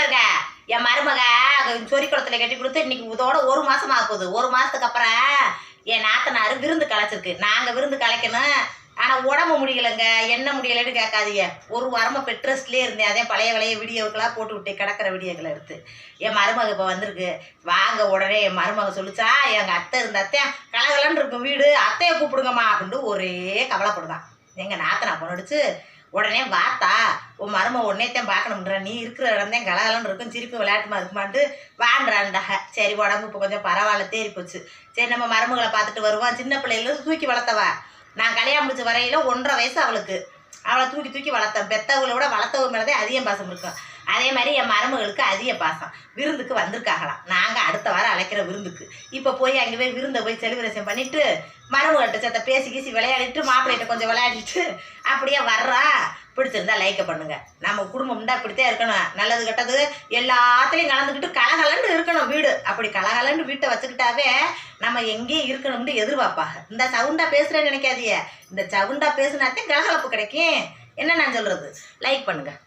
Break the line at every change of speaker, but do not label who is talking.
பாருங்க என் மருமக சொறி குளத்துல கட்டி கொடுத்து இன்னைக்கு இதோட 1 மாசம் ஆகுது. 1 மாசத்துக்கு அப்புறம் என் நாத்தனாரு விருந்து கலைச்சிருக்கு. நாங்க விருந்து கலைக்கணும். ஆனா உடம்பு முடியலைங்க. என்ன முடியலைன்னு கேட்காதீங்க. ஒரு வாரமா பெட் ரெஸ்ட்லேயே இருந்தேன். அதே பழைய வீடியோக்கெல்லாம் போட்டு விட்டு கிடக்கிற வீடியோக்களை எடுத்து என் மருமக இப்போ வந்திருக்கு. வாங்க உடனே என் மருமக சொல்லிச்சா எங்கள் அத்தை இருந்த அத்தையும் கலகலன்னு இருக்கும் வீடு, அத்தையை கூப்பிடுங்கம்மா அப்படின்ட்டு ஒரே கவலைப்படுதான். எங்கள் நாத்தனா பொண்ணடிச்சு உடனே வாத்தா உன் மருமக உடனேத்தான் பார்க்கணும்ன்ற, நீ இருக்கிற இடம்தான் கலகலன்னு இருக்கும், சிரிப்பு விளையாட்டுமா இருக்குமான்ட்டு வாண்டாண்டாக. சரி உடம்பு இப்போ கொஞ்சம் பரவாயில்ல, தேறி போச்சு. சரி நம்ம மருமகளை பார்த்துட்டு வருவான். சின்ன பிள்ளைகளும் தூக்கி வளர்த்தவா. நான் கல்யாணம் முடிச்ச வரையில 1.5 வயசு அவளுக்கு. அவளை தூக்கி வளர்த்தேன். பெத்தவங்களை விட வளர்த்தவ மேலதான் அதிக பாசம் இருக்கும். அதே மாதிரி என் மருமகளுக்கு அதிக பாசம். விருந்துக்கு வந்திருக்காங்களாம். நாங்கள் அடுத்த வாரம் அழைக்கிற விருந்துக்கு. இப்போ போய் அங்கே போய் விருந்தை போய் செலிப்ரேஷன் பண்ணிவிட்டு மருமகள்கிட்ட சேர்த்த பேசி விளையாடிட்டு மாப்பிள்ளைகிட்ட கொஞ்சம் விளையாடிட்டு அப்படியே வர்றா. பிடிச்சிருந்தா லைக்கை பண்ணுங்க. நம்ம குடும்பம்னா இப்படித்தான் இருக்கணும். நல்லது கெட்டது எல்லாத்துலேயும் கலந்துக்கிட்டு கலகலன்னு இருக்கணும் வீடு. அப்படி கலகலன்னு வீட்டை வச்சுக்கிட்டாவே நம்ம எங்கேயும் இருக்கணும்னு எதிர்பார்ப்பாங்க. இந்த சவுண்டா பேசுகிறேன்னு நினைக்காதீங்க. இந்த சவுண்டா பேசுனாத்தே கலகலப்பு கிடைக்கும். என்ன நான் சொல்கிறது? லைக் பண்ணுங்கள்.